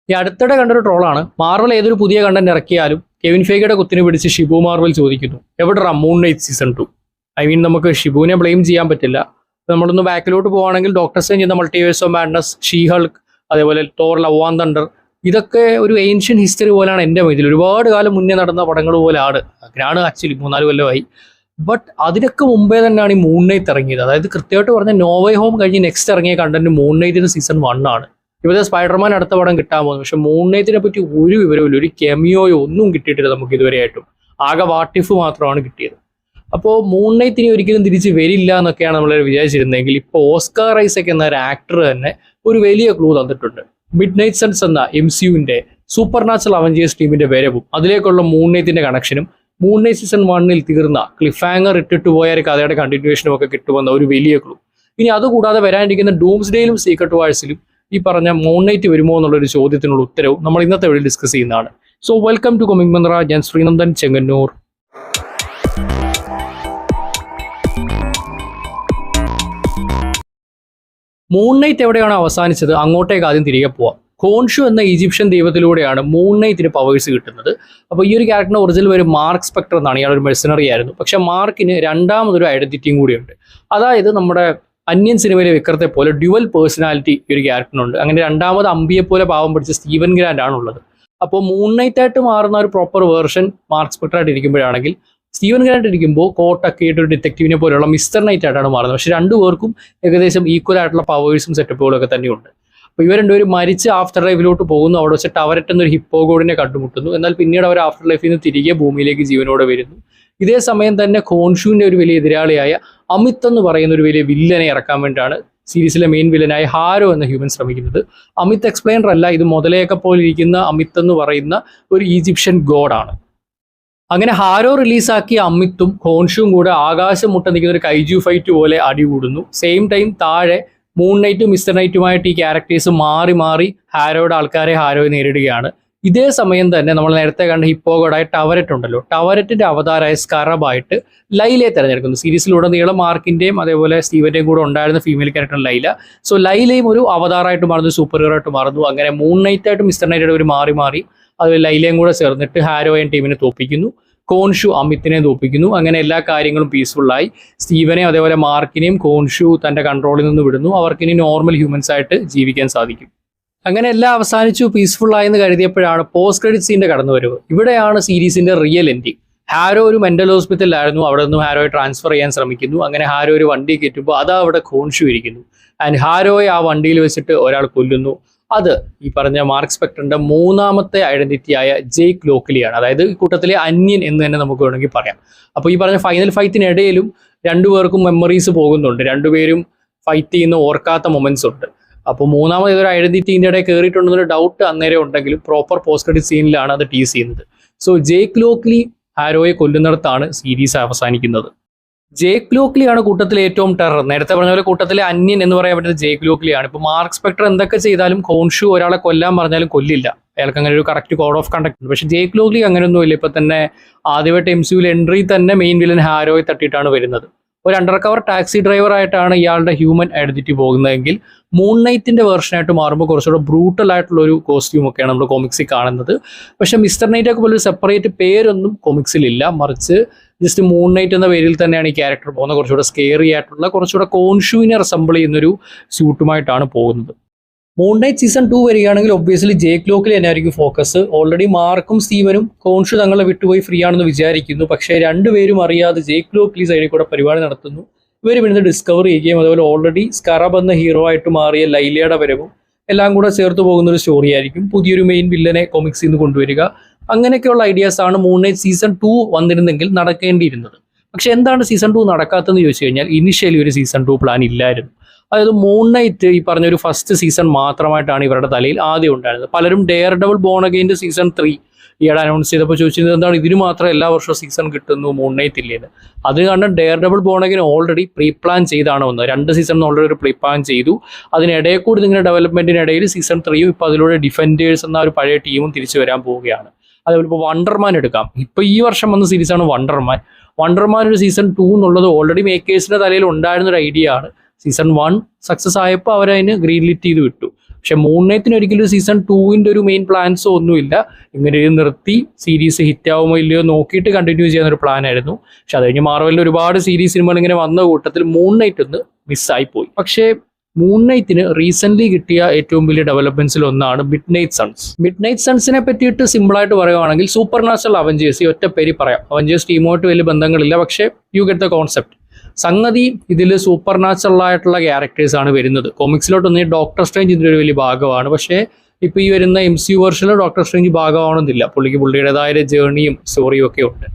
ഈ അടുത്തിടെ കണ്ടൊരു ട്രോളാണ്, മാർവൽ ഏതൊരു പുതിയ കണ്ടന്റ് ഇറക്കിയാലും കെവിൻ ഫെയ്ഗയുടെ കുത്തിന് പിടിച്ച് ഷിബു മാർവൽ ചോദിക്കുന്നു, എവിടെടാ മൂൺ നൈറ്റ് സീസൺ 2? നമുക്ക് ഷിബുവിനെ ബ്ലെയിം ചെയ്യാൻ പറ്റില്ല. നമ്മളൊന്ന് ബാക്കിലോട്ട് പോവുകയാണെങ്കിൽ doctor strange in the multiverse of madness, she Hulk, അതേപോലെ തോർ ലവ് ആൻഡ് തണ്ടർ, ഇതൊക്കെ ഒരു ഏൻഷ്യൻ ഹിസ്റ്ററി പോലെയാണ് എൻ്റെ മൈൻഡിൽ. ഒരുപാട് കാലം മുന്നേ നടന്ന പടങ്ങൾ പോലെയാണ്. അങ്ങനെയാണ് ആക്ച്വലി 3-4 കൊല്ലമായി. ബട്ട് അതിനൊക്കെ മുമ്പേ തന്നെയാണ് ഈ മൂൺ നൈറ്റ് ഇറങ്ങിയത്. അതായത് കൃത്യമായിട്ട് പറഞ്ഞാൽ നോവേ ഹോം കഴിഞ്ഞ് നെക്സ്റ്റ് ഇറങ്ങിയ കണ്ടന്റ് മൂൺ നൈറ്റിന് സീസൺ 1 ആണ്. ഇവിടെ സ്പൈഡർമാൻ അടുത്ത പടം കിട്ടാൻ പോകുന്നത്. പക്ഷെ മൂൺ നൈറ്റിനെ പറ്റി ഒരു വിവരമില്ല, ഒരു കെമിയോയോ ഒന്നും കിട്ടിയിട്ടില്ല നമുക്ക് ഇതുവരെയായിട്ടും. ആകെ വാട്ടിഫ് മാത്രമാണ് കിട്ടിയത്. അപ്പോൾ മൂൺ നൈറ്റ് ഇനി ഒരിക്കലും തിരിച്ച് വരില്ല എന്നൊക്കെയാണ് നമ്മൾ വിചാരിച്ചിരുന്നതെങ്കിൽ ഇപ്പോൾ ഓസ്കാർ ഐസക് എന്ന ഒരു ആക്ടർ തന്നെ ഒരു വലിയ ക്ലൂ തന്നിട്ടുണ്ട്. മിഡ് നൈറ്റ് സൺസ് എന്ന MCUവിന്റെ സൂപ്പർ നാച്ചുറൽ അവഞ്ചേഴ്സ് ടീമിന്റെ വരവും അതിലേക്കുള്ള മൂൺ നൈറ്റിന്റെ കണക്ഷനും മൂൺ നൈറ്റ് സീസൺ 1 തീർന്ന ക്ലിഫ് ഹാങ്ങർ ഇട്ടിട്ട് പോയ ഒരു കഥയുടെ കണ്ടിന്യൂഷനും ഒക്കെ കിട്ടുമെന്ന ഒരു വലിയ ക്ലൂ. ഇനി അതുകൂടാതെ വരാനിരിക്കുന്ന ഡൂംസ്ഡേയിലും സീക്രട്ട് വാഴ്സിലും ഈ പറഞ്ഞ മൂൺ നൈറ്റ് വരുമോ എന്നുള്ളൊരു ചോദ്യത്തിനുള്ള ഉത്തരവും നമ്മൾ ഇന്നത്തെ വീഡിയോ ഡിസ്കസ് ചെയ്യുന്നതാണ്. സോ വെൽക്കം ടു കൊമിക് മന്ത്ര. ഞാൻ ശ്രീനന്ദൻ ചെങ്ങന്നൂർ. മൂൺ നൈറ്റ് എവിടെയാണ് അവസാനിച്ചത് അങ്ങോട്ടേക്ക് ആദ്യം തിരികെ പോവാം. ഖോൻഷു എന്ന ഈജിപ്ഷ്യൻ ദൈവത്തിലൂടെയാണ് മൂൺ നൈറ്റിന് പവേഴ്സ് കിട്ടുന്നത്. അപ്പോൾ ഈ ഒരു ക്യാരക്ടറിന് ഒറിജിനൽ പേര് മാർക്ക് സ്പെക്ടർ എന്നാണ്. ഇയാളൊരു മെർസണറി ആയിരുന്നു. പക്ഷെ മാർക്കിന് രണ്ടാമതൊരു ഐഡന്റിറ്റിയും കൂടിയുണ്ട്. അതായത് നമ്മുടെ അന്യൻ സിനിമയിലെ വിക്രത്തെ പോലെ ഡ്യുവൽ പേഴ്സണാലിറ്റി ഈ ഒരു ക്യാരക്ടറിനുണ്ട്. അങ്ങനെ രണ്ടാമത് അമ്പിയെ പോലെ പാവം പിടിച്ച സ്റ്റീവൻ ഗ്രാൻഡ് ആണുള്ളത്. അപ്പോൾ മൂൺ നൈറ്റ് ആയിട്ട് മാറുന്ന ഒരു പ്രോപ്പർ വേർഷൻ മാർക്ക് സ്പെക്ടർ ആയിട്ട് ഇരിക്കുമ്പോഴാണെങ്കിൽ സ്റ്റീവൻ ഗ്രാൻഡ് ഇരിക്കുമ്പോൾ കോട്ടൊക്കെ ആയിട്ട് ഒരു ഡിറ്റക്റ്റീവിനെ പോലെയുള്ള മിസ്റ്റർ നൈറ്റ് ആയിട്ടാണ് മാറുന്നത്. പക്ഷെ രണ്ടുപേർക്കും ഏകദേശം ഈക്വൽ ആയിട്ടുള്ള പവേഴ്സും സെറ്റപ്പുകളും ഒക്കെ തന്നെയുണ്ട്. അപ്പോൾ ഇവർ രണ്ടുപേരും മരിച്ച് ആഫ്റ്റർ ലൈഫിലോട്ട് പോകുന്നു. അവിടെ വെച്ച് ടവരറ്റ് എന്നൊരു ഹിപ്പോഗോഡിനെ കണ്ടുമുട്ടുന്നു. എന്നാൽ പിന്നീട് അവർ ആഫ്റ്റർ ലൈഫിൽ നിന്ന് തിരികെ ഭൂമിയിലേക്ക് ജീവനോടെ വരുന്നു. ഇതേ സമയം തന്നെ ഖോൻഷുവിന്റെ ഒരു വലിയ എതിരാളിയായ അമിത് എന്ന് പറയുന്ന ഒരു വലിയ വില്ലനെ ഇറക്കാൻ വേണ്ടിയാണ് സീരീസിലെ മെയിൻ വില്ലനായ ഹാരോ എന്ന ഹ്യൂമൻ ശ്രമിക്കുന്നത്. അമിത് എക്സ്പ്ലെയിനർ അല്ല, ഇത് മുതലയൊക്കെ പോലെ ഇരിക്കുന്ന അമിത് എന്ന് പറയുന്ന ഒരു ഈജിപ്ഷ്യൻ ഗോഡാണ്. അങ്ങനെ ഹാരോ റിലീസാക്കിയ അമിത്തും ഖോൻഷുവും കൂടെ ആകാശം മുട്ട നിൽക്കുന്ന ഒരു കൈജു ഫൈറ്റ് പോലെ അടികൂടുന്നു. സെയിം ടൈം താഴെ മൂൺ നൈറ്റും മിസ്റ്റർ നൈറ്റുമായിട്ട് ഈ ക്യാരക്ടേഴ്സ് മാറി മാറി ഹാരോയുടെ ആൾക്കാരെ ഹാരോയെ നേരിടുകയാണ്. ഇതേ സമയം തന്നെ നമ്മൾ നേരത്തെ കണ്ട ഹിപ്പോഗോഡായ ടവരറ്റ് ഉണ്ടല്ലോ, ടവരറ്റിന്റെ അവതാരമായ സ്കറബായിട്ട് ലൈലയെ തിരഞ്ഞെടുക്കുന്നു. സീരീസിലുടനീളം മാർക്കിന്റെയും അതേപോലെ സ്റ്റീവന്റെയും കൂടെ ഉണ്ടായിരുന്ന ഫീമെയിൽ ക്യാരക്ടർ ലൈല. സോ ലൈലയും ഒരു അവതാരമായിട്ട് മാറുന്നു, സൂപ്പർ ഹീറോ ആയിട്ട് മാറുന്നു. അങ്ങനെ മൂൺ നൈറ്റായിട്ടും മിസ്റ്റർ നൈറ്റായിട്ട് ഒരു മാറി മാറി അതുപോലെ ലൈലയും കൂടെ ചേർന്നിട്ട് ഹാരോയൻ ടീമിനെ തോപ്പിക്കുന്നു. ഖോൻഷു അമിത്തിനെ തോപ്പിക്കുന്നു. അങ്ങനെ എല്ലാ കാര്യങ്ങളും പീസ്ഫുള്ളായി. സ്റ്റീവനെയും അതേപോലെ മാർക്കിനെയും ഖോൻഷു തന്റെ കൺട്രോളിൽ നിന്ന് വിടുന്നു. അവർക്കിനി നോർമൽ ഹ്യൂമൻസ് ആയിട്ട് ജീവിക്കാൻ സാധിക്കും. അങ്ങനെ എല്ലാം അവസാനിച്ചു, പീസ്ഫുൾ ആയെന്ന് കരുതിയപ്പോഴാണ് പോസ്റ്റ് ക്രെഡിറ്റ് സീൻ്റെ കടന്നുവരവ്. ഇവിടെയാണ് സീരീസിന്റെ റിയൽ എൻഡിങ്. ഹാരോ ഒരു മെന്റൽ ഹോസ്പിറ്റലിലായിരുന്നു. അവിടെ നിന്നും ഹാരോയെ ട്രാൻസ്ഫർ ചെയ്യാൻ ശ്രമിക്കുന്നു. അങ്ങനെ ഹാരോ ഒരു വണ്ടി കയറ്റുമ്പോൾ അതാ അവിടെ ഖോൻഷു ഇരിക്കുന്നു. ആൻഡ് ഹാരോയെ ആ വണ്ടിയിൽ വെച്ചിട്ട് ഒരാൾ കൊല്ലുന്നു. അത് ഈ പറഞ്ഞ മാർക്ക് സ്പെക്ടറിന്റെ മൂന്നാമത്തെ ഐഡന്റിറ്റിയായ ജെയ്ക്ക് ലോക്കലിയാണ്. അതായത് ഈ കൂട്ടത്തിലെ അന്യൻ എന്ന് തന്നെ നമുക്ക് വേണമെങ്കിൽ പറയാം. അപ്പോൾ ഈ പറഞ്ഞ ഫൈനൽ ഫൈറ്റിനിടയിലും രണ്ടുപേർക്കും മെമ്മറീസ് പോകുന്നുണ്ട്. രണ്ടുപേരും ഫൈറ്റ് ചെയ്യുന്ന ഓർക്കാത്ത മൊമെന്റ്സ് ഉണ്ട്. അപ്പോൾ മൂന്നാമത് ഏതൊരു ഐഡന്റിറ്റിൻ്റെ ഇടയിൽ കയറിയിട്ടുണ്ടെന്നൊരു ഡൗട്ട് അന്നേരം ഉണ്ടെങ്കിലും പ്രോപ്പർ പോസ്റ്റ് ക്രെഡിറ്റ് സീനിലാണ് അത് ടീസ് ചെയ്യുന്നത്. സോ ജെയ്ക്ക് ലോക്ലി ഹാരോയെ കൊല്ലുന്നിടത്താണ് സീരീസ് അവസാനിക്കുന്നത്. ജെയ്ക്ക് ലോക്ലിയാണ് കൂട്ടത്തിലെ ഏറ്റവും ടെറർ. നേരത്തെ പറഞ്ഞ പോലെ കൂട്ടത്തിലെ അന്യൻ എന്ന് പറയാൻ പറ്റുന്നത് ജെയ്ക്ക് ലോക്ലിയാണ്. ഇപ്പോൾ മാർക്ക് സ്പെക്ടർ എന്തൊക്കെ ചെയ്താലും ഖോൻഷു ഒരാളെ കൊല്ലാൻ പറഞ്ഞാലും കൊല്ലില്ല. അയാൾക്ക് അങ്ങനെ ഒരു കറക്റ്റ് കോഡ് ഓഫ് കണ്ടക്ട് ഉണ്ട്. പക്ഷേ ജെയ്ക്ക് ലോക്ലി അങ്ങനെയൊന്നുമില്ല. ഇപ്പൊ തന്നെ ആദ്യമായിട്ട് MCUവിൽ എൻട്രി തന്നെ മെയിൻ വില്ലൻ ഹാരോയെ തട്ടിയിട്ടാണ് വരുന്നത്. ഒരു അണ്ടർ കവർ ടാക്സി ഡ്രൈവർ ആയിട്ടാണ് ഇയാളുടെ ഹ്യൂമൻ ഐഡന്റിറ്റി പോകുന്നതെങ്കിൽ മൂൺ നൈറ്റിന്റെ വേർഷനായിട്ട് മാറുമ്പോൾ കുറച്ചുകൂടെ ബ്രൂട്ടൽ ആയിട്ടുള്ള ഒരു കോസ്റ്റ്യൂം ഒക്കെയാണ് നമ്മൾ കോമിക്സിൽ കാണുന്നത്. പക്ഷെ മിസ്റ്റർ നൈറ്റ് ഒക്കെ പോലെ ഒരു സെപ്പറേറ്റ് പേരൊന്നും കോമിക്സിലില്ല. മറിച്ച് ജസ്റ്റ് മൂൺ നൈറ്റ് എന്ന പേരിൽ തന്നെയാണ് ഈ ക്യാരക്ടർ പോകുന്നത്. കുറച്ചുകൂടെ സ്കെയറി ആയിട്ടുള്ള കുറച്ചുകൂടെ കോൺഷുവിനെ റിസംബിൾ ചെയ്യുന്നൊരു സ്യൂട്ടുമായിട്ടാണ് പോകുന്നത്. മൂൺ നൈറ്റ് സീസൺ 2 വരികയാണെങ്കിൽ ഒബ്വിയസ്ലി ജെയ്ക്ക് ലോക്കിൽ തന്നെയായിരിക്കും ഫോക്കസ്. ഓൾറെഡി മാർക്കും സ്റ്റീവനും ഖോൻഷു തങ്ങളെ വിട്ടുപോയി ഫ്രീ ആണെന്ന് വിചാരിക്കുന്നു. പക്ഷേ രണ്ടുപേരും അറിയാതെ ജെയ്ക്ക് ലോക്കിൽ സൈഡിൽ കൂടെ പരിപാടി നടത്തുന്നു. ഇവർ ഇവിടുന്ന് ഡിസ്കവർ ചെയ്യുകയും അതുപോലെ ഓൾറെഡി സ്കറബ് എന്ന ഹീറോ ആയിട്ട് മാറിയ ലൈലയുടെ വരവും എല്ലാം കൂടെ ചേർത്ത് പോകുന്ന ഒരു സ്റ്റോറി ആയിരിക്കും. പുതിയൊരു മെയിൻ വില്ലനെ കോമിക്സിൽ നിന്ന് കൊണ്ടുവരിക, അങ്ങനെയൊക്കെയുള്ള ഐഡിയാസ് ആണ് മൂൺ നൈറ്റ് സീസൺ 2 വന്നിരുന്നെങ്കിൽ നടക്കേണ്ടിയിരുന്നത്. പക്ഷെ എന്താണ് സീസൺ 2 നടക്കാത്തതെന്ന് ചോദിച്ചു കഴിഞ്ഞാൽ ഇനിഷ്യലി ഒരു സീസൺ 2 പ്ലാൻ ഇല്ലായിരുന്നു. അതായത് മൂൺ നൈറ്റ് ഈ പറഞ്ഞൊരു ഫസ്റ്റ് സീസൺ മാത്രമായിട്ടാണ് ഇവരുടെ തലയിൽ ആദ്യം ഉണ്ടായിരുന്നത്. പലരും ഡെയർ ഡബിൾ ബോൺ അഗെയിൻ്റെ സീസൺ 3 ഈയിടെ അനൗൺസ് ചെയ്തപ്പോൾ ചോദിച്ചത് എന്താണ് ഇതിന് മാത്രം എല്ലാ വർഷവും സീസൺ കിട്ടുന്നു, മൂൺ നൈറ്റ് ഇല്ലേന്ന്. അത് കാരണം dare double born again already pre plan ചെയ്താണ് വന്നത്. 2 സീസൺ ഓൾറെഡി ഒരു പ്രീ പ്ലാൻ ചെയ്തു. അതിനിടയിൽ കൂടി ഇങ്ങനെ ഡെവലപ്മെന്റിനിടയിൽ സീസൺ 3യും ഇപ്പോൾ അതിലൂടെ ഡിഫൻഡേഴ്സ് എന്ന ഒരു പഴയ ടീമും തിരിച്ചു വരാൻ പോവുകയാണ്. അതേപോലെ ഇപ്പോൾ വണ്ടർമാൻ എടുക്കാം. ഇപ്പോൾ ഈ വർഷം വന്ന സീരീസാണ് വണ്ടർമാൻ. വണ്ടർമാൻ ഒരു സീസൺ 2 എന്നുള്ളത് ഓൾറെഡി മേക്കേഴ്സിന്റെ തലയിൽ ഉണ്ടായിരുന്ന ഒരു ഐഡിയ ആണ്. സീസൺ 1 സക്സസ് ആയപ്പോൾ അവരതിന് ഗ്രീൻ ലിറ്റ് ചെയ്ത് വിട്ടു. പക്ഷെ മൂൺ നൈറ്റിന് ഒരിക്കലും സീസൺ 2 ഒരു മെയിൻ പ്ലാൻസോ ഒന്നുമില്ല. ഇങ്ങനെ ഇത് നിർത്തി സീരീസ് ഹിറ്റ് ആവുമോ ഇല്ലയോ നോക്കിയിട്ട് കണ്ടിന്യൂ ചെയ്യുന്ന ഒരു പ്ലാൻ ആയിരുന്നു. പക്ഷെ അത് കഴിഞ്ഞ് മാർവലിൽ ഒരുപാട് സീരീസ് സിനിമകൾ ഇങ്ങനെ വന്ന കൂട്ടത്തിൽ മൂൺ നൈറ്റ് ഒന്ന് മിസ്സായി പോയി. പക്ഷേ മൂൺ നൈറ്റിന് റീസെന്റ് കിട്ടിയ ഏറ്റവും വലിയ ഡെവലപ്മെന്റ്സിൽ ഒന്നാണ് Midnight Sons. Midnight സൺസിനെ പറ്റിയിട്ട് സിമ്പിളായിട്ട് പറയുകയാണെങ്കിൽ സൂപ്പർ നാച്ചുറൽ അവഞ്ചേഴ്സ്, ഒറ്റ പേര് പറയാം. അവഞ്ചേഴ്സ് ടീമുമായിട്ട് വലിയ ബന്ധങ്ങളില്ല, പക്ഷേ യു ഗെറ്റ് ദ കോൺസെപ്റ്റ്. സംഗതി ഇതിൽ സൂപ്പർ നാച്ചുറൽ ആയിട്ടുള്ള ക്യാരക്ടേഴ്സ് ആണ് വരുന്നത്. കോമിക്സിലോട്ടൊന്നും ഡോക്ടർ സ്ട്രേഞ്ച് ഇതിൻ്റെ ഒരു വലിയ ഭാഗമാണ്. പക്ഷേ ഇപ്പോൾ ഈ വരുന്ന MCU വെർഷനിൽ ഡോക്ടർ സ്ട്രേഞ്ച് ഭാഗമാവണമെന്നില്ല. പുള്ളിയുടേതായ ജേർണിയും സ്റ്റോറിയും ഒക്കെ ഉണ്ട്.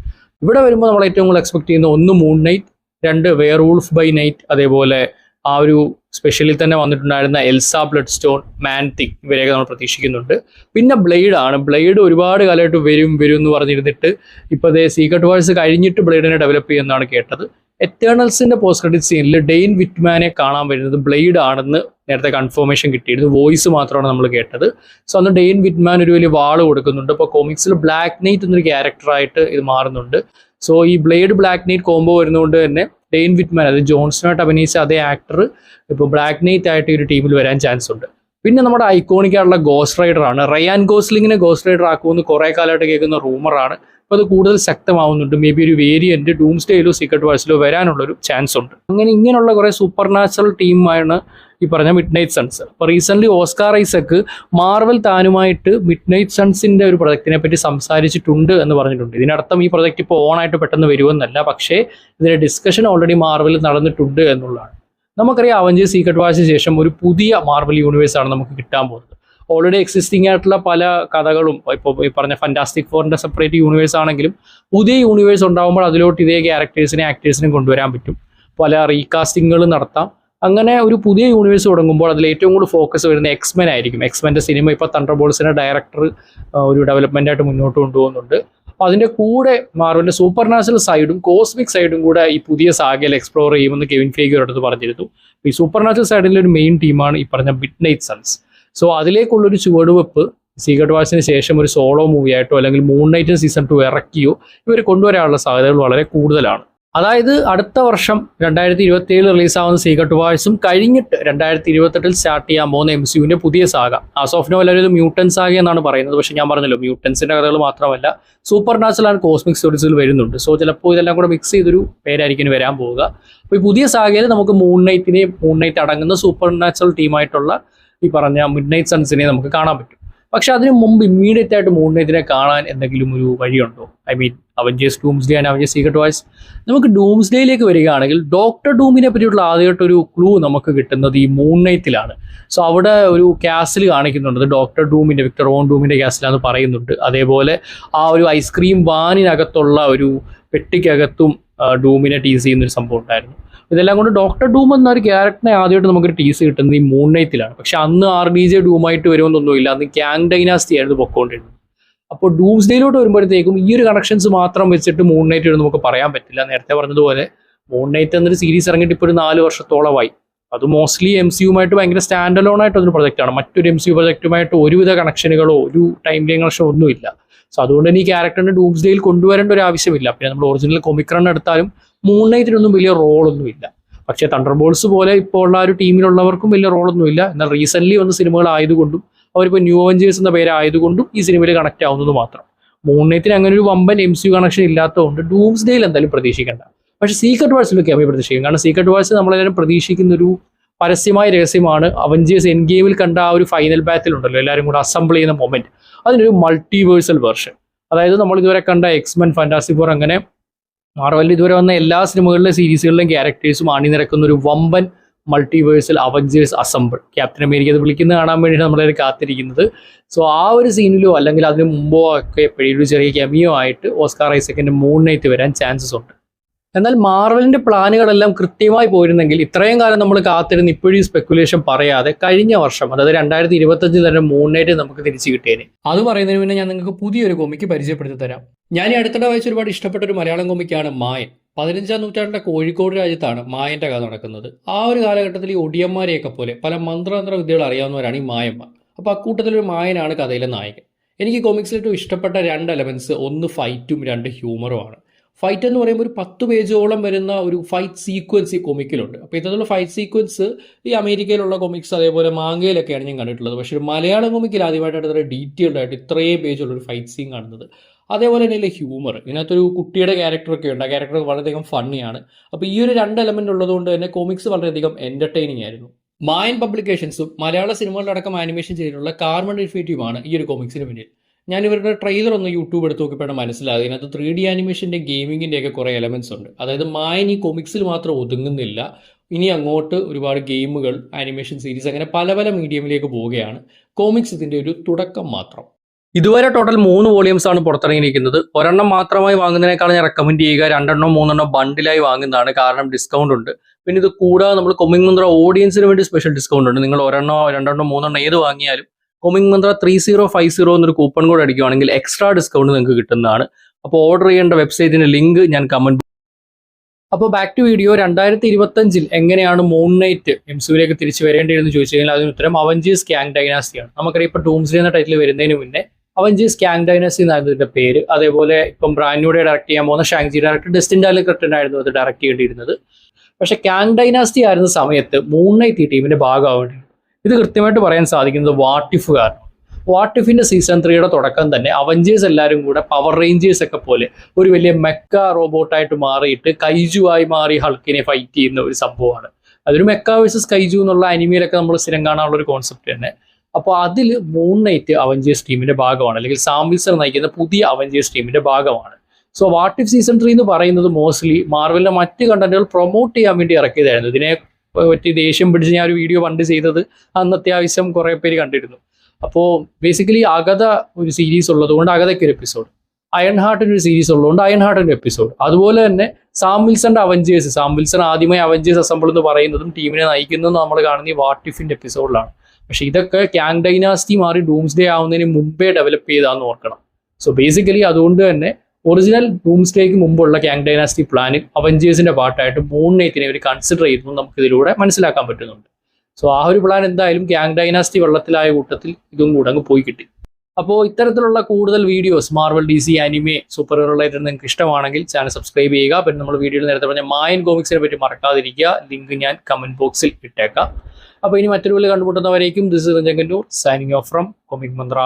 ഇവിടെ വരുമ്പോൾ നമ്മൾ ഏറ്റവും കൂടുതൽ എക്സ്പെക്ട് ചെയ്യുന്ന ഒന്ന് Moon Knight, 2 werewolf by Night, അതേപോലെ ആ ഒരു സ്പെഷ്യലിൽ തന്നെ വന്നിട്ടുണ്ടായിരുന്ന Elsa Bloodstone, Man Thing, ഇവരെയൊക്കെ നമ്മൾ പ്രതീക്ഷിക്കുന്നുണ്ട്. പിന്നെ ബ്ലേഡ് ആണ്. ബ്ലേഡ് ഒരുപാട് കാലമായിട്ട് വരും എന്ന് പറഞ്ഞിരുന്നിട്ട് ഇപ്പോൾ അതേ സീക്രട്ട് വാഴ്സ് കഴിഞ്ഞിട്ട് ബ്ലേഡിനെ ഡെവലപ്പ് ചെയ്യുന്നതാണ് കേട്ടത്. എറ്റേണൽസിന്റെ പോസ്റ്റ് ക്രെഡിറ്റ് സീനിൽ ഡെയിൻ വിറ്റ്മാനെ കാണാൻ വരുന്നത് ബ്ലേഡ് ആണെന്ന് നേരത്തെ കൺഫർമേഷൻ കിട്ടിയിരുന്നു. വോയിസ് മാത്രമാണ് നമ്മൾ കേട്ടത്. സോ അന്ന് ഡെയിൻ വിറ്റ്മാൻ ഒരു വലിയ വാള് കൊടുക്കുന്നുണ്ട്. ഇപ്പോൾ കോമിക്സിൽ ബ്ലാക്ക് നൈറ്റ് എന്നൊരു ക്യാരക്ടറായിട്ട് ഇത് മാറുന്നുണ്ട്. സോ ഈ ബ്ലേഡ് ബ്ലാക്ക് നൈറ്റ് കോംബോ വരുന്നതുകൊണ്ട് തന്നെ ഡെയിൻ വിറ്റ്മാൻ, അത് ജോൺസണായിട്ട് അഭിനയിച്ച അതേ ആക്ടർ ഇപ്പോൾ ബ്ലാക്ക് നൈറ്റ് ആയിട്ട് ഈ ഒരു ടീമിൽ വരാൻ ചാൻസ് ഉണ്ട്. പിന്നെ നമ്മുടെ ഐക്കോണിക് ആയിട്ടുള്ള ഗോസ്റ്റ് റൈഡർ ആണ്. റയാൻ ഗോസ്ലിങ്ങിനെ ഗോസ്റ്റ് റൈഡർ ആക്കുമെന്ന് കുറേ കാലമായിട്ട് കേൾക്കുന്ന റൂമറാണ്. അപ്പോൾ അത് കൂടുതൽ ശക്തമാവുന്നുണ്ട്. മേ ബി ഒരു വേരിയന്റ് ഡൂംസ്ഡേയിലോ സീക്രട്ട് വാഴ്സിലോ വരാനുള്ളൊരു ചാൻസ് ഉണ്ട്. ഇങ്ങനെയുള്ള കുറേ സൂപ്പർ നാച്ചുറൽ ടീമാണ് ഈ പറഞ്ഞ മിഡ് നൈറ്റ് സൺസ്. അപ്പോൾ റീസെന്റ് ഓസ്കാർ ഐസക്ക് മാർവൽ താനുമായിട്ട് മിഡ് നൈറ്റ് സൺസിന്റെ ഒരു പ്രൊജക്റ്റിനെ പറ്റി സംസാരിച്ചിട്ടുണ്ട് എന്ന് പറഞ്ഞിട്ടുണ്ട്. ഇതിനർത്ഥം ഈ പ്രൊജക്റ്റ് ഇപ്പോൾ ഓണായിട്ട് പെട്ടെന്ന് വരുമെന്നല്ല, പക്ഷേ ഇതിന്റെ ഡിസ്കഷൻ ഓൾറെഡി മാർവലിൽ നടന്നിട്ടുണ്ട് എന്നുള്ളതാണ്. നമുക്കറിയാം അവഞ്ചേഴ്സ് സീക്രട്ട് വാഴ്സിന് ശേഷം ഒരു പുതിയ മാർവൽ യൂണിവേഴ്സാണ് നമുക്ക് കിട്ടാൻ പോകുന്നത്. ഓൾറെഡി എക്സിസ്റ്റിംഗ് ആയിട്ടുള്ള പല കഥകളും, ഇപ്പോൾ ഈ പറഞ്ഞ ഫാന്റാസ്റ്റിക് ഫോറിന്റെ സെപ്പറേറ്റ് യൂണിവേഴ്സ് ആണെങ്കിലും പുതിയ യൂണിവേഴ്സ് ഉണ്ടാകുമ്പോൾ അതിലോട്ട് ഇതേ ക്യാരക്ടേഴ്സിനെ ആക്ടേഴ്സിനെ കൊണ്ടുവരാൻ പറ്റും. പല റീകാസ്റ്റിങ്ങുകൾ നടത്താം. അങ്ങനെ ഒരു പുതിയ യൂണിവേഴ്സ് തുടങ്ങുമ്പോൾ അതിൽ ഏറ്റവും കൂടുതൽ ഫോക്കസ് വരുന്ന എക്സ്മെൻ ആയിരിക്കും. എക്സ്മെൻ്റെ സിനിമ ഇപ്പോൾ തണ്ടർബോൾട്സിന്റെ ഡയറക്ടർ ഒരു ഡെവലപ്മെന്റ് ആയിട്ട് മുന്നോട്ട് കൊണ്ടുപോകുന്നുണ്ട്. അപ്പോൾ അതിൻ്റെ കൂടെ മാർവലിന്റെ സൂപ്പർ നാച്ചുറൽ സൈഡും കോസ്മിക് സൈഡും കൂടെ ഈ പുതിയ സാഗയിൽ എക്സ്പ്ലോർ ചെയ്യുമെന്ന് കെവിൻ ഫെയ്ഗി അടുത്ത് പറഞ്ഞിരുന്നു. ഈ സൂപ്പർ നാച്ചുറൽ സൈഡിലെ ഒരു മെയിൻ ടീമാണ് ഈ പറഞ്ഞ മിഡ് നൈറ്റ് സൺസ്. സോ അതിലേക്കുള്ളൊരു ചുവടുവെപ്പ് സീക്രട്ട് വാഴ്സിന് ശേഷം ഒരു സോളോ മൂവി ആയിട്ടോ അല്ലെങ്കിൽ മൂൺ നൈറ്റ് സീസൺ 2 ഇറക്കിയോ ഇവർ കൊണ്ടുവരാനുള്ള സാധ്യതകൾ വളരെ കൂടുതലാണ്. അതായത് അടുത്ത വർഷം 2027 റിലീസാവുന്ന സീക്രട്ട് വാഴ്സും കഴിഞ്ഞിട്ട് 2028 സ്റ്റാർട്ട് ചെയ്യാൻ പോകുന്ന MCUവിന്റെ പുതിയ സാഗ. ആസ് ഓഫ് നോ എല്ലാവരും ഇത് മ്യൂട്ടൻസ് സാഗ എന്നാണ് പറയുന്നത്. പക്ഷേ ഞാൻ പറഞ്ഞല്ലോ, മ്യൂട്ടൻസിന്റെ കഥകൾ മാത്രമല്ല സൂപ്പർ നാച്ചുറൽ ആൻഡ് കോസ്മിക് സ്റ്റോറീസിൽ വരുന്നുണ്ട്. സോ ചിലപ്പോൾ ഇതെല്ലാം കൂടെ മിക്സ് ചെയ്തൊരു പേരായിരിക്കും വരാൻ പോവുക. അപ്പോൾ ഈ പുതിയ സാഗയിൽ നമുക്ക് മൂൺ നൈറ്റ് അടങ്ങുന്ന സൂപ്പർ നാച്ചുറൽ ടീമായിട്ടുള്ള ഈ പറഞ്ഞ മിഡ് നൈറ്റ് സൺസിനെ നമുക്ക് കാണാൻ പറ്റും. പക്ഷെ അതിന് മുമ്പ് ഇമ്മീഡിയറ്റ് ആയിട്ട് മൂൺ നൈറ്റിനെ കാണാൻ എന്തെങ്കിലും ഒരു വഴിയുണ്ടോ? I mean Avengers doomsday and Avengers secret wars. നമുക്ക് ഡൂംസ്ഡേയിലേക്ക് വരികയാണെങ്കിൽ ഡോക്ടർ ഡൂമിനെ പറ്റിയുള്ള ആദ്യമായിട്ടൊരു ക്ലൂ നമുക്ക് കിട്ടുന്നത് ഈ മൂൺ നൈറ്റിലാണ്. സോ അവിടെ ഒരു ക്യാസിൽ കാണിക്കുന്നുണ്ട്, ഡോക്ടർ ഡൂമിന്റെ, വിക്ടർ വോൺ ഡൂമിന്റെ ക്യാസിലാന്ന് പറയുന്നുണ്ട്. അതേപോലെ ആ ഒരു ഐസ്ക്രീം വാനിനകത്തുള്ള ഒരു പെട്ടിക്കകത്തും ഡൂമിനെ ടീസ് ചെയ്യുന്നൊരു സംഭവം ഉണ്ടായിരുന്നു. ഇതെല്ലാം കൊണ്ട് ഡോക്ടർ ഡൂം എന്ന ഒരു ക്യാരക്ടറിനെ ആദ്യമായിട്ട് നമുക്കൊരു ടീസ് കിട്ടുന്നത് ഈ മൂൺ നൈറ്റിലാണ്. പക്ഷെ അന്ന് RDJ ഡൂമായിട്ട് വരുമെന്നൊന്നുമില്ല, അന്ന് ക്യാങ് ഡൈനാസ്റ്റി ആയിരുന്നു പൊക്കോണ്ടിരുന്നത്. അപ്പോൾ ഡൂംസ്ഡേയിലോട്ട് വരുമ്പോഴത്തേക്കും ഈ ഒരു കണക്ഷൻസ് മാത്രം വെച്ചിട്ട് മൂൺ നൈറ്റ് വരും നമുക്ക് പറയാൻ പറ്റില്ല. നേരത്തെ പറഞ്ഞതുപോലെ മൂൺ നൈറ്റ് എന്നൊരു സീരീസ് ഇറങ്ങിയിട്ട് ഇപ്പോൾ ഒരു 4 വർഷത്തോളമായി. അത് മോസ്റ്റ്ലി MCUമായിട്ട് ഭയങ്കര സ്റ്റാൻഡ് അലോൺ ആയിട്ടൊരു പ്രൊജക്റ്റാണ്. മറ്റൊരു MCU പ്രൊജക്റ്റുമായിട്ട് ഒരുവിധ കണക്ഷനുകളോ ഒരു ടൈം ലൈൻ കണക്ഷനോ ഒന്നുമില്ല. സോ അതുകൊണ്ട് തന്നെ ഈ ക്യാരക്ടറിനെ ഡൂംസ്ഡേയിൽ കൊണ്ടുവരേണ്ട ഒരു ആവശ്യമില്ല. പിന്നെ നമ്മൾ ഒറിജിനൽ കൊമിക് റൺ എടുത്താലും മൂൺ നൈറ്റിനൊന്നും വലിയ റോളൊന്നുമില്ല. പക്ഷേ തണ്ടർബോൾട്സ് പോലെ ഇപ്പോൾ ഉള്ള ഒരു ടീമിലുള്ളവർക്കും വലിയ റോളൊന്നുമില്ല. എന്നാൽ റീസെന്റ് വന്ന സിനിമകളായതുകൊണ്ടും അവരിപ്പോൾ ന്യൂ അവഞ്ചേഴ്സ് എന്ന പേരായതുകൊണ്ടും ഈ സിനിമയിൽ കണക്ട് ആവുന്നത് മാത്രം. മൂൺ നൈറ്റിന് അങ്ങനെ ഒരു വമ്പൻ MCU കണക്ഷൻ ഇല്ലാത്തതുകൊണ്ട് ഡൂംസ്ഡേയിൽ എന്തായാലും പ്രതീക്ഷിക്കേണ്ട. പക്ഷേ സീക്രട്ട് വാഴ്സിലൊക്കെ അവർ പ്രതീക്ഷിക്കും. കാരണം സീക്രട്ട് വാഴ്സ് നമ്മളെല്ലാവരും പ്രതീക്ഷിക്കുന്ന ഒരു പരസ്യമായ രഹസ്യമാണ്. അവഞ്ചേഴ്സ് എൻഡ് ഗെയിമിൽ കണ്ട ആ ഒരു ഫൈനൽ ബാറ്റിൽ ഉണ്ടല്ലോ, എല്ലാവരും കൂടെ അസംബിൾ ചെയ്യുന്ന മൊമെന്റ്, അതിനൊരു മൾട്ടിവേഴ്സൽ വെർഷൻ. അതായത് നമ്മൾ ഇതുവരെ കണ്ട എക്സ്മെൻ, ഫാന്റാസ്റ്റിക് ഫോർ, അങ്ങനെ മാർവലിൽ ഇതുവരെ വന്ന എല്ലാ സിനിമകളിലെ സീരീസുകളിലെയും ക്യാരക്ടേഴ്സും അണിനിരക്കുന്ന ഒരു വമ്പൻ multiversal Avengers assemble. Captain America അത് വിളിക്കുന്നത് കാണാൻ വേണ്ടിയിട്ട് നമ്മളതിൽ കാത്തിരിക്കുന്നത്. സോ ആ ഒരു സീനിലോ അല്ലെങ്കിൽ അതിന് മുമ്പോ ഒക്കെ എപ്പോഴും ഒരു ചെറിയ കെമിയോ ആയിട്ട് ഓസ്കാർ ഐസക്കിന്റെ മൂൺ നൈറ്റ് വരാൻ ചാൻസസ് ഉണ്ട്. എന്നാൽ മാർവലിന്റെ പ്ലാനുകളെല്ലാം കൃത്യമായി പോയിരുന്നെങ്കിൽ ഇത്രയും കാലം നമ്മൾ കാത്തിരുന്ന് ഇപ്പോഴും സ്പെക്കുലേഷൻ പറയാതെ കഴിഞ്ഞ വർഷം, അതായത് 2025 തന്നെ മൂൺ നൈറ്റ് നമുക്ക് തിരിച്ചു കിട്ടിയേനെ. അത് പറയുന്നതിന് മുന്നേ ഞാൻ നിങ്ങൾക്ക് പുതിയൊരു കൊമിക്ക് പരിചയപ്പെടുത്തി തരാം. ഞാൻ ഈ അടുത്തിടെ വായിച്ച ഒരുപാട് ഇഷ്ടപ്പെട്ട ഒരു മലയാളം കൊമിക്കാണ് മായൻ. 15ാം നൂറ്റാണ്ടിലെ കോഴിക്കോട് രാജ്യത്താണ് മായന്റെ കഥ നടക്കുന്നത്. ആ ഒരു കാലഘട്ടത്തിൽ ഈ ഒടിയന്മാരെയൊക്കെ പോലെ പല മന്ത്രതന്ത്ര വിദ്യകൾ അറിയാവുന്നവരാണ് ഈ മായന്മാർ. അപ്പോൾ അക്കൂട്ടത്തിലൊരു മായനാണ് കഥയിലെ നായകൻ. എനിക്ക് കൊമിക്സിൽ ഏറ്റവും ഇഷ്ടപ്പെട്ട 2 എലമെന്റ്സ്, ഒന്ന് ഫൈറ്റും 2 ഹ്യൂമറുമാണ്. ഫൈറ്റ് എന്ന് പറയുമ്പോൾ ഒരു 10 പേജോളം വരുന്ന ഒരു ഫൈറ്റ് സീക്വൻസ് ഈ കൊമിക്കിലുണ്ട്. അപ്പോൾ ഇത്തരത്തിലുള്ള ഫൈറ്റ് സീക്വൻസ് ഈ അമേരിക്കയിലുള്ള കൊമിക്സ് അതേപോലെ മാങ്കയിലൊക്കെയാണ് ഞാൻ കണ്ടിട്ടുള്ളത്. പക്ഷേ ഒരു മലയാളം കൊമിക്കിൽ ആദ്യമായിട്ടാണ് ഇത്ര ഡീറ്റെയിൽഡ് ആയിട്ട് ഇത്രയും പേജുള്ള ഒരു ഫൈറ്റ് സീൻ കാണുന്നത്. അതേപോലെ തന്നെ ഹ്യൂമർ, ഇതിനകത്തൊരു കുട്ടിയുടെ ക്യാരക്ടറൊക്കെ ഉണ്ട്. ആ ക്യാരക്ടർ വളരെയധികം ഫണ്ണിയാണ്. അപ്പോൾ ഈ ഒരു 2 എലമെൻ്റ് ഉള്ളതുകൊണ്ട് തന്നെ കോമിക്സ് വളരെയധികം എൻ്റർടൈനിങ് ആയിരുന്നു. മായൻ പബ്ലിക്കേഷൻസും മലയാള സിനിമകളിലടക്കം ആനിമേഷൻ ചെയ്തിട്ടുള്ള കാർബൺ ഇൻഫിനിറ്റീവാണ് ഈ ഒരു കോമിക്സിന് പിന്നിൽ. ഞാൻ ഇവരുടെ ട്രെയിലർ ഒന്ന് യൂട്യൂബ് എടുത്ത് നോക്കിയപ്പോഴാണ് മനസ്സിലായത് ഇതിനകത്ത് 3D ആനിമേഷൻ്റെ ഗെയിമിങ്ങിൻ്റെ ഒക്കെ കുറേ എലമെൻറ്റ്സ് ഉണ്ട്. അതായത് മായൻ ഈ കൊമിക്സിൽ മാത്രം ഒതുങ്ങുന്നില്ല, ഇനി അങ്ങോട്ട് ഒരുപാട് ഗെയിമുകൾ, ആനിമേഷൻ സീരീസ്, അങ്ങനെ പല പല മീഡിയമിലേക്ക് പോവുകയാണ്. കോമിക്സ് ഇതിൻ്റെ ഒരു തുടക്കം മാത്രം. ഇതുവരെ ടോട്ടൽ 3 വോളിയൂംസ് ആണ് പുറത്തിറങ്ങിയിരിക്കുന്നത്. ഒരെണ്ണം മാത്രമായി വാങ്ങുന്നതിനേക്കാൾ ഞാൻ റെക്കമെൻഡ് ചെയ്യുക 2 3 ബണ്ടിലായി വാങ്ങുന്നതാണ്. കാരണം ഡിസ്കൗണ്ട് ഉണ്ട്. പിന്നെ ഇത് കൂടാതെ നമ്മൾ കൊമിക് മന്ത്ര ഓഡിയൻസിന് വേണ്ടി സ്പെഷ്യൽ ഡിസ്കൗണ്ട് ഉണ്ട്. നിങ്ങൾ 1 2 3 ഏത് വാങ്ങിയാലും കൊമിക് മന്ത്ര 3050 എന്നൊരു കൂപ്പൺ കോഡ് അടിക്കുകയാണെങ്കിൽ എക്സ്ട്രാ ഡിസ്കൗണ്ട് നിങ്ങൾക്ക് കിട്ടുന്നതാണ്. അപ്പോൾ ഓർഡർ ചെയ്യേണ്ട വെബ്സൈറ്റിന്റെ ലിങ്ക് ഞാൻ കമന്റ്. അപ്പോൾ ബാക്ക് ടു വീഡിയോ. 2025 എങ്ങനെയാണ് മൂൺ നൈറ്റ് എംസിയുവിലേക്ക് തിരിച്ചു വരേണ്ടതെന്ന് ചോദിച്ചു കഴിഞ്ഞാൽ അതിന് ഉത്തരം അവഞ്ചേഴ്സ് കാങ് ഡൈനാസ്റ്റിയാണ്. നമുക്കറിയാം ഇപ്പോൾ ഡൂംസ്ഡേ എന്ന ടൈറ്റിൽ വരുന്നതിന് മുന്നേ അവഞ്ചേഴ്സ് കാങ് ഡൈനാസ്റ്റി എന്നായിരുന്നു ഇതിന്റെ പേര്. അതേപോലെ ഇപ്പം ബ്രാൻഡ്യൂടെ ഡയറക്ട് ചെയ്യാൻ പോകുന്ന ഷാങ്ചി ഡയറക്ടർ ഡെസ്റ്റിൻ ഡാലക്രട്ടൻ ആയിരുന്നു അത് ഡയറക്ട് ചെയ്യേണ്ടിയിരുന്നത്. പക്ഷേ കാങ് ഡൈനാസ്റ്റി ആയിരുന്ന സമയത്ത് മൂൺ നൈറ്റ് ഈ ടീമിന്റെ ഭാഗമാവേണ്ടി ഇത് കൃത്യമായിട്ട് പറയാൻ സാധിക്കുന്നത് വാട്ട് ഇഫ് കാരണം. വാട്ട് ഇഫിന്റെ സീസൺ 3യുടെ തുടക്കം തന്നെ അവഞ്ചേഴ്സ് എല്ലാവരും കൂടെ പവർ റേഞ്ചേഴ്സ് ഒക്കെ പോലെ ഒരു വലിയ മെക്ക റോബോട്ടായിട്ട് മാറിയിട്ട് കൈജുവായി മാറി ഹൾക്കിനെ ഫൈറ്റ് ചെയ്യുന്ന ഒരു സംഭവമാണ്. അതൊരു മെക്ക വേഴ്സസ് കൈജു എന്നുള്ള അനിമയിലൊക്കെ നമ്മൾ സ്ഥിരം കാണാനുള്ള ഒരു കോൺസെപ്റ്റ് തന്നെ. അപ്പോൾ അതിൽ മൂൺ നൈറ്റ് അവഞ്ചേഴ്സ് ടീമിന്റെ ഭാഗമാണ്, അല്ലെങ്കിൽ സാം വിൽസൺ നയിക്കുന്ന പുതിയ അവഞ്ചേഴ്സ് ടീമിന്റെ ഭാഗമാണ്. സോ വാട്ട് ഇഫ് സീസൺ 3 എന്ന് പറയുന്നത് മോസ്റ്റ്ലി മാർവലിന്റെ മറ്റ് കണ്ടന്റുകൾ പ്രൊമോട്ട് ചെയ്യാൻ വേണ്ടി ഇറക്കിയതായിരുന്നു. ഇതിനെ പറ്റി ദേഷ്യം പിടിച്ച് ഞാൻ ഒരു വീഡിയോ പണ്ട് ചെയ്തത് അന്ന് അത്യാവശ്യം കുറേ പേര് കണ്ടിരുന്നു. അപ്പോൾ ബേസിക്കലി അഗത ഒരു സീരീസ് ഉള്ളതുകൊണ്ട് അഗതയ്ക്ക് ഒരു എപ്പിസോഡ്, അയൺ ഹാർട്ടിന് ഒരു സീരീസ് ഉള്ളതുകൊണ്ട് അയൺ ഹാർട്ടിൻ്റെ എപ്പിസോഡ്. അതുപോലെ തന്നെ സാം വിൽസന്റെ അവഞ്ചേഴ്സ്, സാം വിൽസൺ ആദ്യമായി അവഞ്ചേഴ്സ് അസംബിൾ എന്ന് പറയുന്നതും ടീമിനെ നയിക്കുന്നതും നമ്മൾ കാണുന്ന ഈ വാട്ട് ഇഫിന്റെ എപ്പിസോഡിലാണ്. പക്ഷെ ഇതൊക്കെ കാങ് ഡൈനാസ്റ്റി മാറി ഡൂംസ്ഡേ ആവുന്നതിന് മുമ്പേ ഡെവലപ്പ് ചെയ്താന്ന് ഓർക്കണം. സോ ബേസിക്കലി അതുകൊണ്ട് തന്നെ ഒറിജിനൽ ഡൂംസ്ഡേക്ക് മുമ്പുള്ള കാങ് ഡൈനാസ്റ്റി പ്ലാനിൽ അവഞ്ചേഴ്സിന്റെ പാർട്ടായിട്ട് മൂൺ നൈറ്റിനെ അവർ കൺസിഡർ ചെയ്യുന്നു നമുക്ക് ഇതിലൂടെ മനസ്സിലാക്കാൻ പറ്റുന്നുണ്ട്. സോ ആ ഒരു പ്ലാൻ എന്തായാലും കാങ് ഡൈനാസ്റ്റി വെള്ളത്തിലായ കൂട്ടത്തിൽ ഇതും കൂടെ അങ്ങ് പോയി കിട്ടി. അപ്പോൾ ഇത്തരത്തിലുള്ള കൂടുതൽ videos Marvel, DC, anime, super hero related നിങ്ങൾക്ക് ഇഷ്ടമാണെങ്കിൽ ചാനൽ സബ്സ്ക്രൈബ് ചെയ്യുക. പിന്നെ നമ്മൾ വീഡിയോയിൽ നേരത്തെ പറഞ്ഞ മായൻ കോമിക്സിനെ പറ്റി മറക്കാതിരിക്കുക. ലിങ്ക് ഞാൻ കമന്റ് ബോക്സിൽ ഇട്ടേക്കാം. അപ്പോൾ ഇനി മറ്റൊരു വീഡിയോ കണ്ടുമുട്ടുന്നവരേക്കും this is Ranjan Kannur signing off from Comic Mantra.